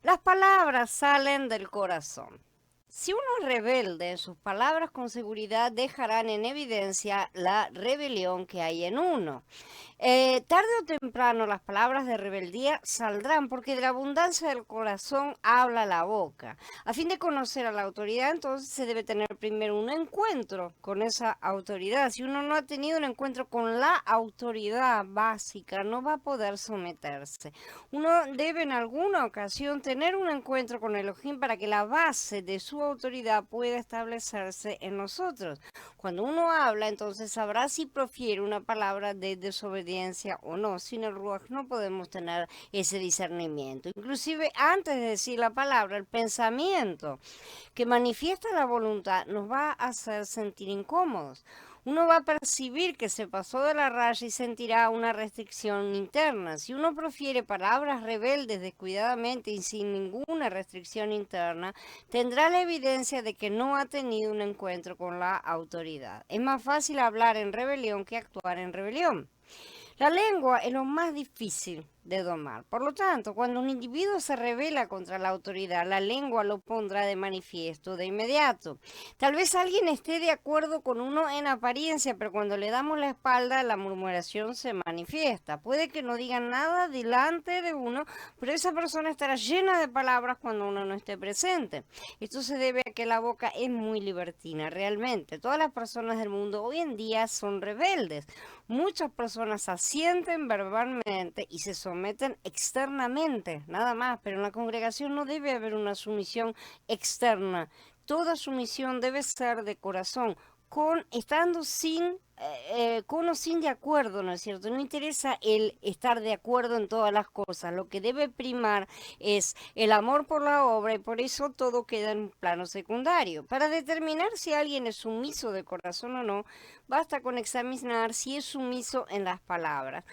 Las palabras salen del corazón. Si uno es rebelde, sus palabras con seguridad dejarán en evidencia la rebelión que hay en uno. Tarde o temprano las palabras de rebeldía saldrán porque de la abundancia del corazón habla la boca. A fin de conocer a la autoridad, entonces se debe tener primero un encuentro con esa autoridad. Si uno no ha tenido un encuentro con la autoridad básica, no va a poder someterse. Uno debe en alguna ocasión tener un encuentro con Elohim para que la base de su autoridad pueda establecerse en nosotros. Cuando uno habla, entonces sabrá si profiere una palabra de desobediencia o no. Sin el Ruach no podemos tener ese discernimiento. Inclusive antes de decir la palabra, el pensamiento que manifiesta la voluntad nos va a hacer sentir incómodos. Uno va a percibir que se pasó de la raya y sentirá una restricción interna. Si uno profiere palabras rebeldes descuidadamente y sin ninguna restricción interna, tendrá la evidencia de que no ha tenido un encuentro con la autoridad. Es más fácil hablar en rebelión que actuar en rebelión. La lengua es lo más difícil de domar. Por lo tanto, cuando un individuo se rebela contra la autoridad, la lengua lo pondrá de manifiesto de inmediato. Tal vez alguien esté de acuerdo con uno en apariencia, pero cuando le damos la espalda, la murmuración se manifiesta. Puede que no digan nada delante de uno, pero esa persona estará llena de palabras cuando uno no esté presente. Esto se debe a que la boca es muy libertina, realmente. Todas las personas del mundo hoy en día son rebeldes. Muchas personas asienten verbalmente y se someten externamente, nada más, pero en la congregación no debe haber una sumisión externa. Toda sumisión debe ser de corazón, estando con o sin de acuerdo, ¿no es cierto? No interesa el estar de acuerdo en todas las cosas, lo que debe primar es el amor por la obra y por eso todo queda en un plano secundario. Para determinar si alguien es sumiso de corazón o no, basta con examinar si es sumiso en las palabras.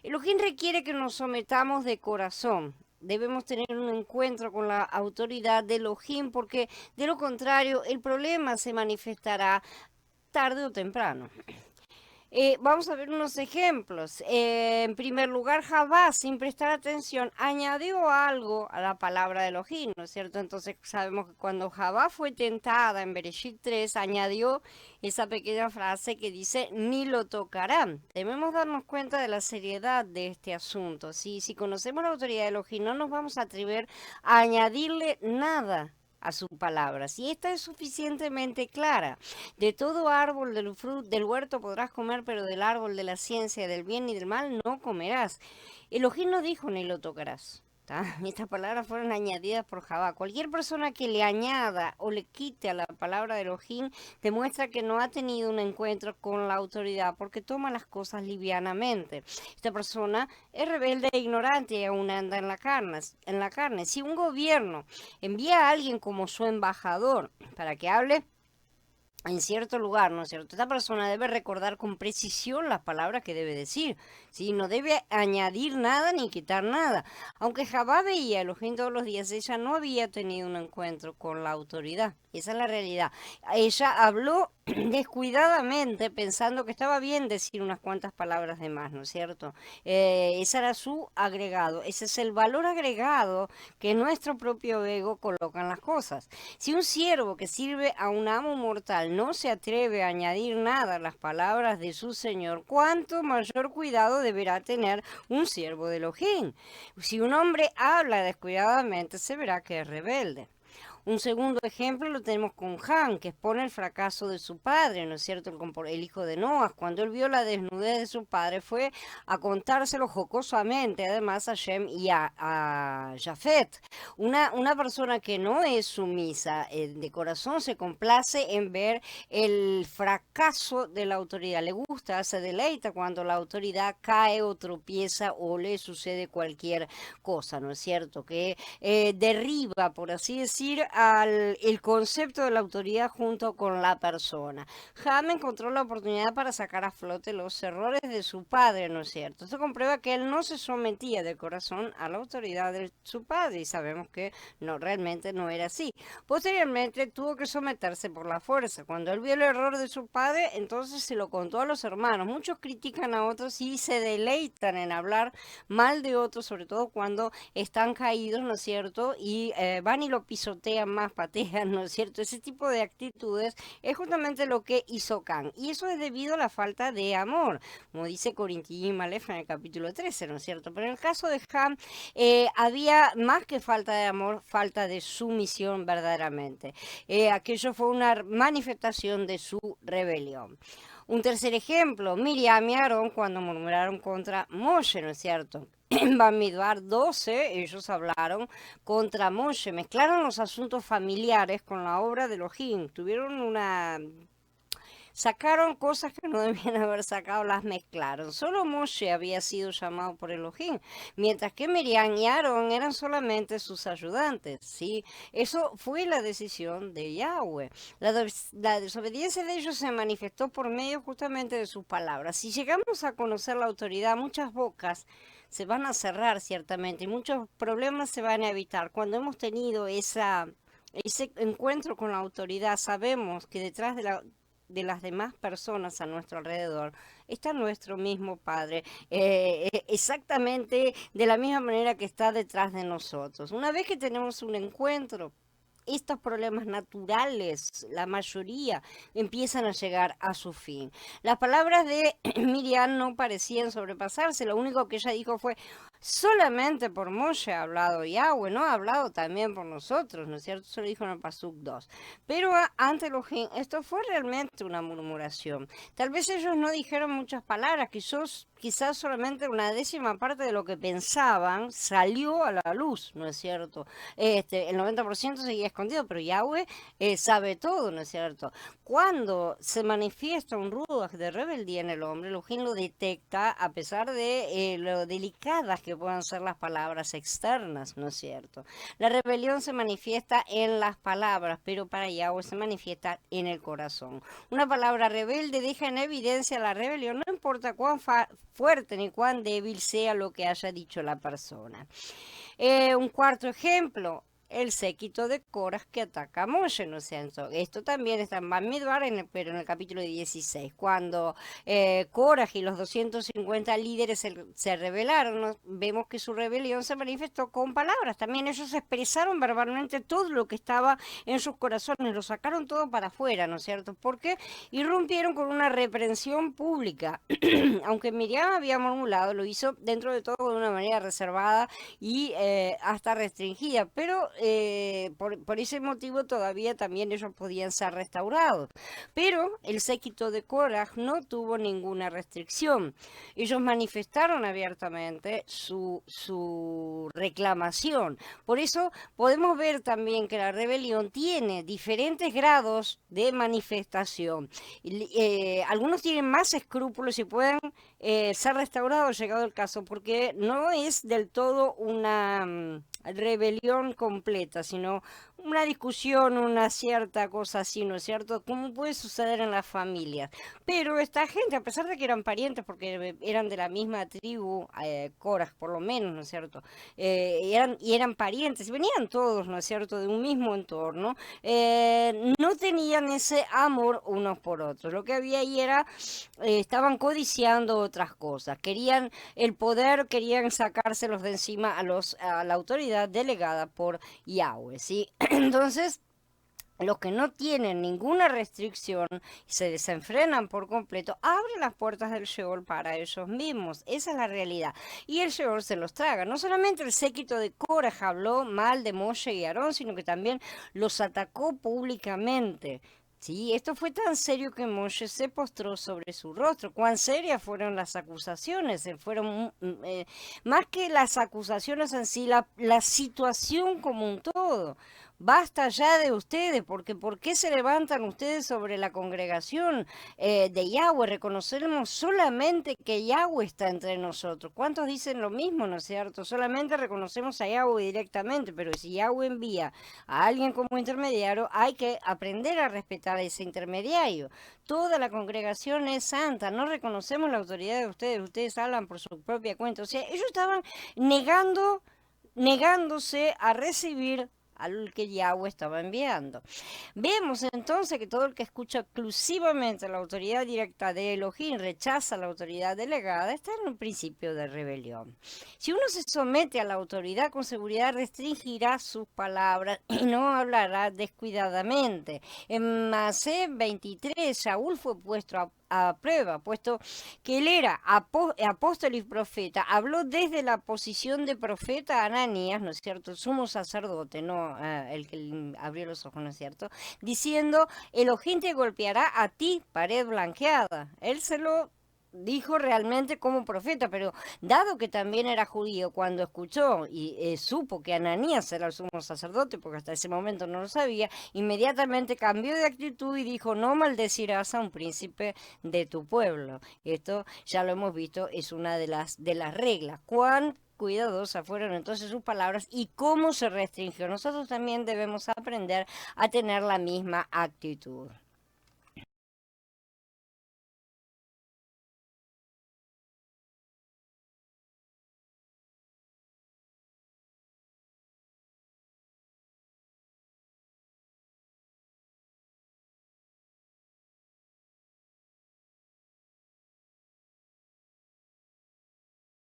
Elohim requiere que nos sometamos de corazón. Debemos tener un encuentro con la autoridad de Elohim porque de lo contrario el problema se manifestará tarde o temprano. Vamos a ver unos ejemplos. En primer lugar, Javá, sin prestar atención, añadió algo a la palabra de Elohim, ¿no es cierto? Entonces sabemos que cuando Javá fue tentada en Bereshit 3, añadió esa pequeña frase que dice, ni lo tocarán. Debemos darnos cuenta de la seriedad de este asunto. Si conocemos la autoridad de Elohim, no nos vamos a atrever a añadirle nada a su palabra. Si esta es suficientemente clara, de todo árbol del huerto podrás comer, pero del árbol de la ciencia del bien y del mal no comerás. Elohim no dijo ni lo tocarás. Estas palabras fueron añadidas por Jabá. Cualquier persona que le añada o le quite a la palabra de Elohim demuestra que no ha tenido un encuentro con la autoridad porque toma las cosas livianamente. Esta persona es rebelde e ignorante y aún anda en la carne. Si un gobierno envía a alguien como su embajador para que hable en cierto lugar, ¿no es cierto? Esta persona debe recordar con precisión las palabras que debe decir, ¿sí? No debe añadir nada ni quitar nada. Aunque Jabá veía a Elohim todos los días, ella no había tenido un encuentro con la autoridad. Esa es la realidad. Ella habló descuidadamente pensando que estaba bien decir unas cuantas palabras de más, ¿no es cierto? Ese era su agregado, ese es el valor agregado que nuestro propio ego coloca en las cosas. Si un siervo que sirve a un amo mortal no se atreve a añadir nada a las palabras de su señor, ¿cuánto mayor cuidado deberá tener un siervo de Elohim? Si un hombre habla descuidadamente, se verá que es rebelde. Un segundo ejemplo lo tenemos con Han, que expone el fracaso de su padre, ¿no es cierto? El hijo de Noah, cuando él vio la desnudez de su padre, fue a contárselo jocosamente, además a Shem y a Jafet. Una persona que no es sumisa de corazón se complace en ver el fracaso de la autoridad. Le gusta, se deleita cuando la autoridad cae o tropieza o le sucede cualquier cosa, ¿no es cierto? Que derriba, por así decir, el concepto de la autoridad junto con la persona. Ham encontró la oportunidad para sacar a flote los errores de su padre, ¿no es cierto? Esto comprueba que él no se sometía de corazón a la autoridad de su padre y sabemos que no, realmente no era así. Posteriormente tuvo que someterse por la fuerza. Cuando él vio el error de su padre, entonces se lo contó a los hermanos. Muchos critican a otros y se deleitan en hablar mal de otros, sobre todo cuando están caídos, ¿no es cierto? Y van y lo pisotean más, patean, ¿no es cierto? Ese tipo de actitudes es justamente lo que hizo Can. Y eso es debido a la falta de amor, como dice Corinti Malef en el capítulo 13, ¿no es cierto? Pero en el caso de Ham, había más que falta de amor, falta de sumisión verdaderamente. Aquello fue una manifestación de su rebelión. Un tercer ejemplo, Miriam y Aarón cuando murmuraron contra Moshe, ¿no es cierto? En Bamidbar 12 ellos hablaron contra Moshe, mezclaron los asuntos familiares con la obra de Elohim, sacaron cosas que no debían haber sacado, las mezclaron. Solo Moshe había sido llamado por Elohim, mientras que Miriam y Aarón eran solamente sus ayudantes, ¿sí? Eso fue la decisión de Yahweh. La desobediencia de ellos se manifestó por medio justamente de sus palabras. Si llegamos a conocer la autoridad, muchas bocas se van a cerrar ciertamente y muchos problemas se van a evitar. Cuando hemos tenido ese encuentro con la autoridad, sabemos que detrás de las demás personas a nuestro alrededor está nuestro mismo Padre, exactamente de la misma manera que está detrás de nosotros. Una vez que tenemos un encuentro, estos problemas naturales, la mayoría, empiezan a llegar a su fin. Las palabras de Miriam no parecían sobrepasarse, lo único que ella dijo fue: solamente por Moshe ha hablado Yahweh, no ha hablado también por nosotros, ¿no es cierto? Eso lo dijo en el Pasuk 2. Pero ante Elohim, esto fue realmente una murmuración. Tal vez ellos no dijeron muchas palabras, quizás solamente una décima parte de lo que pensaban salió a la luz, ¿no es cierto? El 90% seguía escondido, pero Yahweh sabe todo, ¿no es cierto? Cuando se manifiesta un ruach de rebeldía en el hombre, Elohim lo detecta a pesar de lo delicadas que puedan ser las palabras externas, ¿no es cierto? La rebelión se manifiesta en las palabras, pero para Yahweh se manifiesta en el corazón. Una palabra rebelde deja en evidencia la rebelión, no importa cuán fuerte ni cuán débil sea lo que haya dicho la persona. Un cuarto ejemplo, el séquito de Coras que ataca a Moshe, ¿no es cierto? Esto también está en Bamidbar, pero en el capítulo 16, cuando Coras y los 250 líderes se rebelaron, ¿no? Vemos que su rebelión se manifestó con palabras, también ellos expresaron verbalmente todo lo que estaba en sus corazones, lo sacaron todo para afuera, ¿no es cierto? Porque irrumpieron con una reprensión pública, aunque Miriam había murmurado, lo hizo dentro de todo de una manera reservada y hasta restringida, pero por ese motivo todavía también ellos podían ser restaurados. Pero el séquito de Korah no tuvo ninguna restricción. Ellos manifestaron abiertamente su reclamación. Por eso podemos ver también que la rebelión tiene diferentes grados de manifestación. Algunos tienen más escrúpulos y pueden ser restaurados llegado el caso, porque no es del todo una rebelión completa, sino una discusión, una cierta cosa así, ¿no es cierto? Como puede suceder en las familias. Pero esta gente, a pesar de que eran parientes, porque eran de la misma tribu, Coras por lo menos, ¿no es cierto? Eran parientes, y venían todos, ¿no es cierto?, de un mismo entorno, no tenían ese amor unos por otros. Lo que había ahí era, estaban codiciando otras cosas, querían el poder, querían sacárselos de encima a la autoridad delegada por Yahweh, ¿sí? Entonces, los que no tienen ninguna restricción y se desenfrenan por completo, abren las puertas del Sheol para ellos mismos. Esa es la realidad. Y el Sheol se los traga. No solamente el séquito de Korah habló mal de Moshe y Aarón, sino que también los atacó públicamente. Sí, esto fue tan serio que Moshe se postró sobre su rostro. Cuán serias fueron las acusaciones, fueron más que las acusaciones en sí, la situación como un todo. basta ya de ustedes, porque ¿por qué se levantan ustedes sobre la congregación de Yahweh? Reconocemos solamente que Yahweh está entre nosotros. ¿Cuántos dicen lo mismo, no es cierto? Solamente reconocemos a Yahweh directamente, pero si Yahweh envía a alguien como intermediario, hay que aprender a respetar a ese intermediario. Toda la congregación es santa, no reconocemos la autoridad de ustedes, ustedes hablan por su propia cuenta. O sea, ellos estaban negándose a recibir al que Yahweh estaba enviando. Vemos entonces que todo el que escucha exclusivamente la autoridad directa de Elohim rechaza la autoridad delegada, está en un principio de rebelión. Si uno se somete a la autoridad, con seguridad restringirá sus palabras y no hablará descuidadamente. En Masé 23, Saúl fue puesto a prueba, puesto que él era apóstol y profeta, habló desde la posición de profeta a Ananías, ¿no es cierto? El sumo sacerdote, no el que abrió los ojos, ¿no es cierto? Diciendo, Elohim te golpeará a ti, pared blanqueada. Él se lo dijo realmente como profeta, pero dado que también era judío, cuando escuchó y supo que Ananías era el sumo sacerdote, porque hasta ese momento no lo sabía, inmediatamente cambió de actitud y dijo, no maldecirás a un príncipe de tu pueblo. Esto ya lo hemos visto, es una de las reglas. Cuán cuidadosas fueron entonces sus palabras y cómo se restringió. Nosotros también debemos aprender a tener la misma actitud.